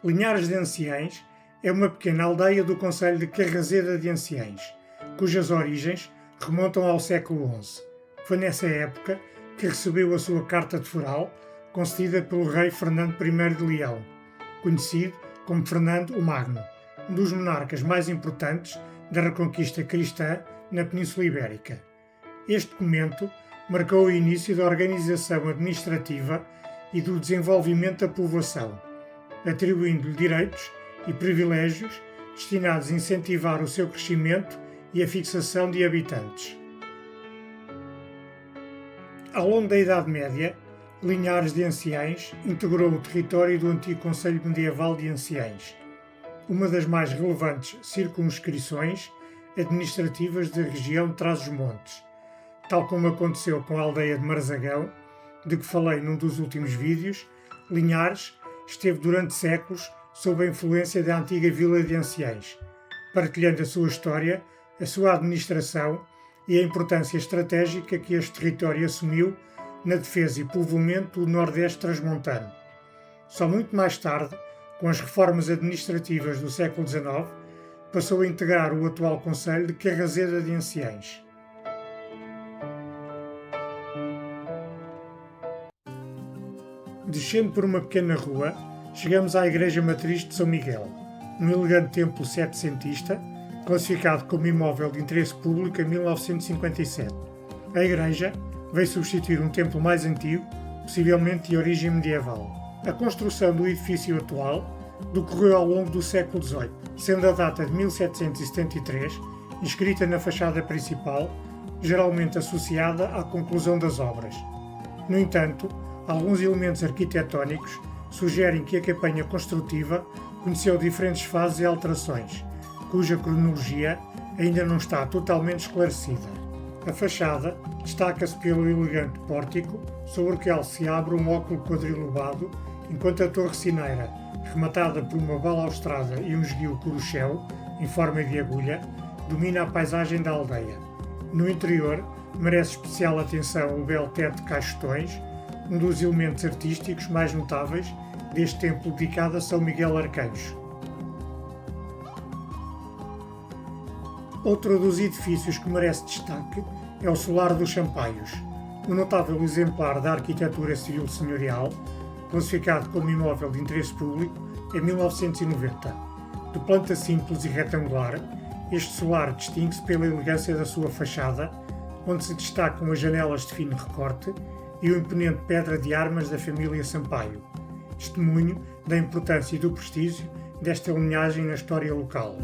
Linhares de Anciães é uma pequena aldeia do concelho de Carrazeda de Anciães, cujas origens remontam ao século XI. Foi nessa época que recebeu a sua carta de foral, concedida pelo rei Fernando I de Leão, conhecido como Fernando o Magno, um dos monarcas mais importantes da Reconquista cristã na Península Ibérica. Este documento marcou o início da organização administrativa e do desenvolvimento da povoação, atribuindo-lhe direitos e privilégios destinados a incentivar o seu crescimento e a fixação de habitantes. Ao longo da Idade Média, Linhares de Anciães integrou o território do antigo Concelho Medieval de Anciães, uma das mais relevantes circunscrições administrativas da região de Trás-os-Montes, tal como aconteceu com a aldeia de Marzagão, de que falei num dos últimos vídeos. Linhares esteve durante séculos sob a influência da antiga Vila de Anciães, partilhando a sua história, a sua administração e a importância estratégica que este território assumiu na defesa e povoamento do Nordeste transmontano. Só muito mais tarde, com as reformas administrativas do século XIX, passou a integrar o atual concelho de Carrazeda de Anciães. Descendo por uma pequena rua, chegamos à Igreja Matriz de São Miguel, um elegante templo setecentista, classificado como imóvel de interesse público em 1957. A igreja veio substituir um templo mais antigo, possivelmente de origem medieval. A construção do edifício atual decorreu ao longo do século XVIII, sendo a data de 1773 inscrita na fachada principal, geralmente associada à conclusão das obras. No entanto, alguns elementos arquitetónicos sugerem que a campanha construtiva conheceu diferentes fases e alterações, cuja cronologia ainda não está totalmente esclarecida. A fachada destaca-se pelo elegante pórtico, sobre o qual se abre um óculo quadrilobado, enquanto a torre cineira, rematada por uma balaustrada e um esguio coruchel, em forma de agulha, domina a paisagem da aldeia. No interior, merece especial atenção o belo teto de caixotões, um dos elementos artísticos mais notáveis deste templo dedicado a São Miguel Arcanjo. Outro dos edifícios que merece destaque é o Solar dos Champaios, um notável exemplar da arquitetura civil senhorial, classificado como imóvel de interesse público em 1990. De planta simples e retangular, este solar distingue-se pela elegância da sua fachada, onde se destacam as janelas de fino recorte e o imponente pedra de armas da família Sampaio, testemunho da importância e do prestígio desta linhagem na história local.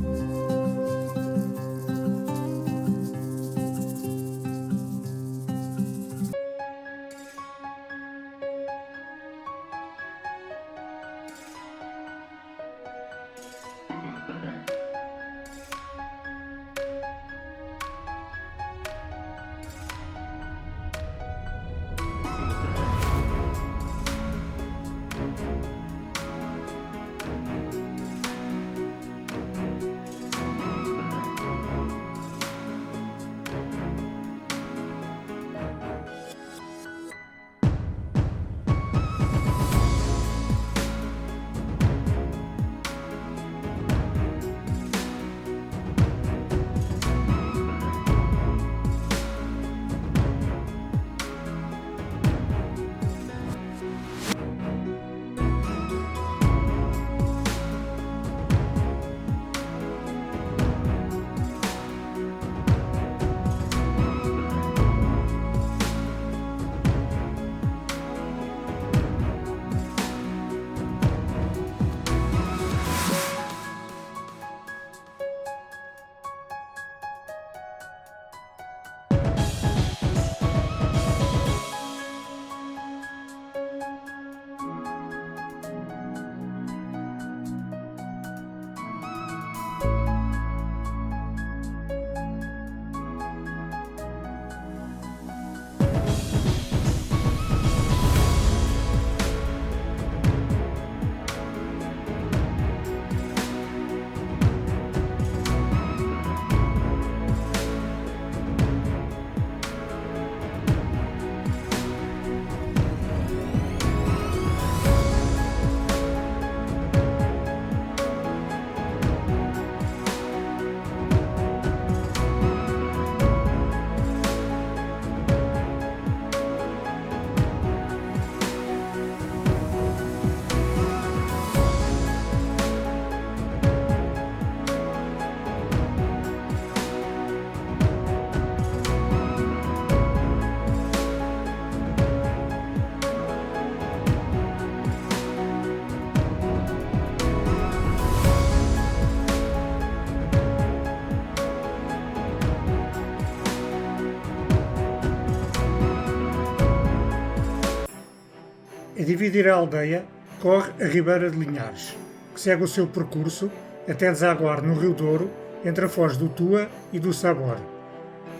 dividir a aldeia, corre a Ribeira de Linhares, que segue o seu percurso até desaguar no Rio Douro, entre a foz do Tua e do Sabor.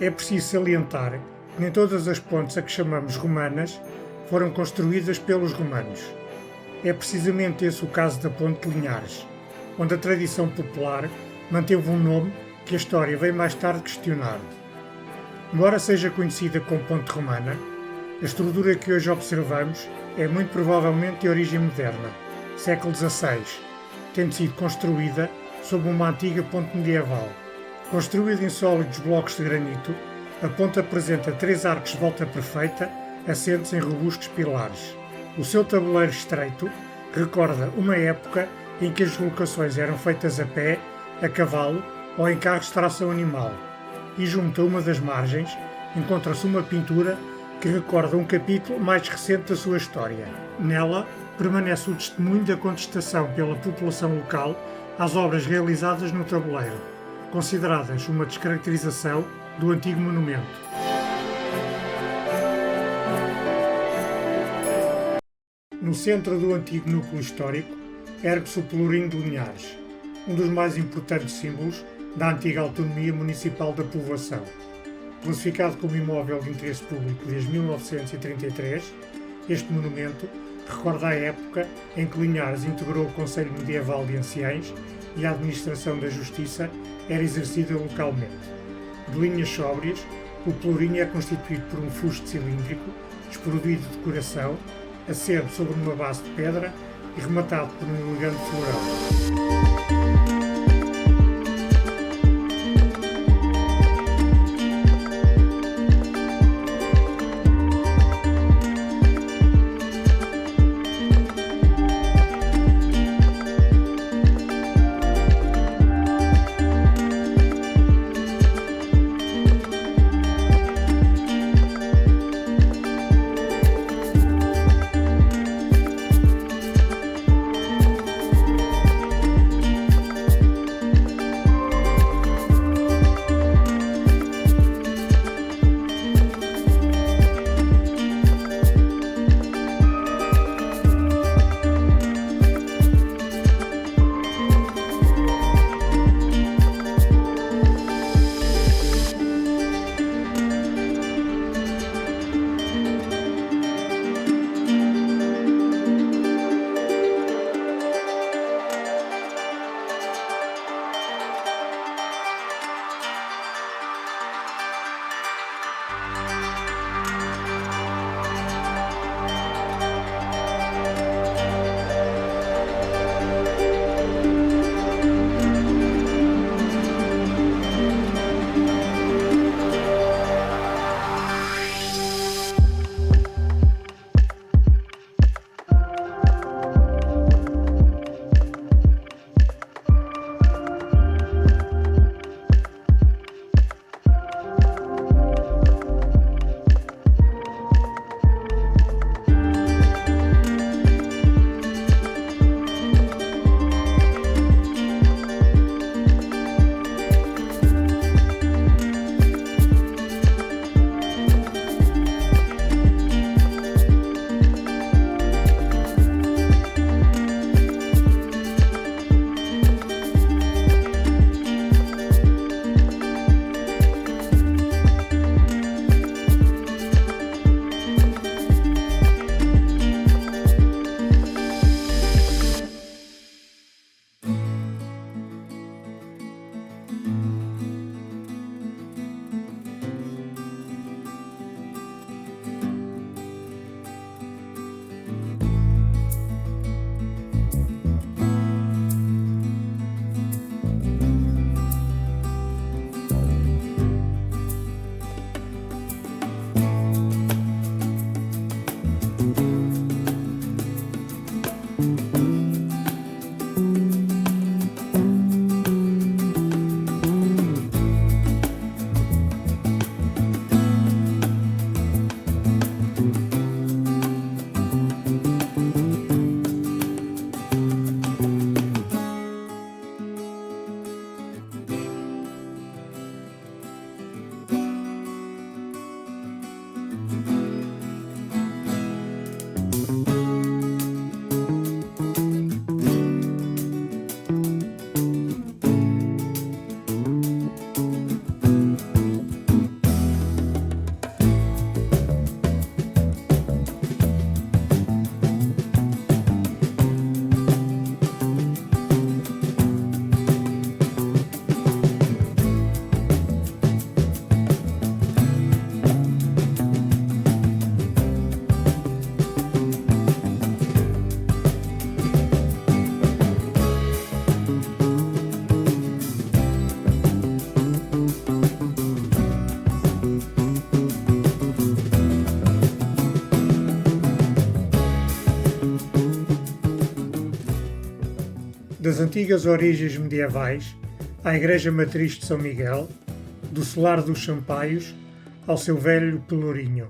É preciso salientar que nem todas as pontes a que chamamos romanas foram construídas pelos romanos. É precisamente esse o caso da Ponte de Linhares, onde a tradição popular manteve um nome que a história veio mais tarde questionar. Embora seja conhecida como Ponte Romana, a estrutura que hoje observamos é muito provavelmente de origem moderna, século XVI, tendo sido construída sob uma antiga ponte medieval. Construída em sólidos blocos de granito, a ponte apresenta 3 arcos de volta perfeita, assentes em robustos pilares. O seu tabuleiro estreito recorda uma época em que as deslocações eram feitas a pé, a cavalo ou em carros de tração animal, e junto a uma das margens encontra-se uma pintura que recorda um capítulo mais recente da sua história. Nela permanece o testemunho da contestação pela população local às obras realizadas no tabuleiro, consideradas uma descaracterização do antigo monumento. No centro do antigo núcleo histórico ergue-se o Pelourinho de Linhares, um dos mais importantes símbolos da antiga autonomia municipal da povoação. Classificado como imóvel de interesse público desde 1933, este monumento recorda a época em que Linhares integrou o Conselho Medieval de Anciães e a administração da justiça era exercida localmente. De linhas sóbrias, o Pelourinho é constituído por um fuste cilíndrico, desprovido de decoração, assente sobre uma base de pedra e rematado por um elegante floral. Das antigas origens medievais à Igreja Matriz de São Miguel, do Solar dos Sampaios ao seu velho Pelourinho.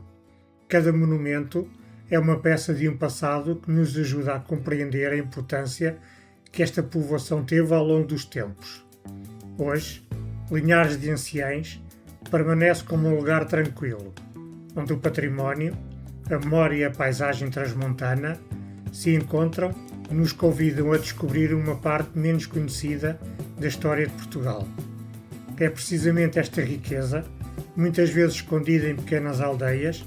Cada monumento é uma peça de um passado que nos ajuda a compreender a importância que esta povoação teve ao longo dos tempos. Hoje, Linhares de Anciães permanece como um lugar tranquilo, onde o património, a memória e a paisagem transmontana se encontram e nos convidam a descobrir uma parte menos conhecida da história de Portugal. É precisamente esta riqueza, muitas vezes escondida em pequenas aldeias,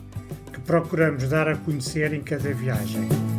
que procuramos dar a conhecer em cada viagem.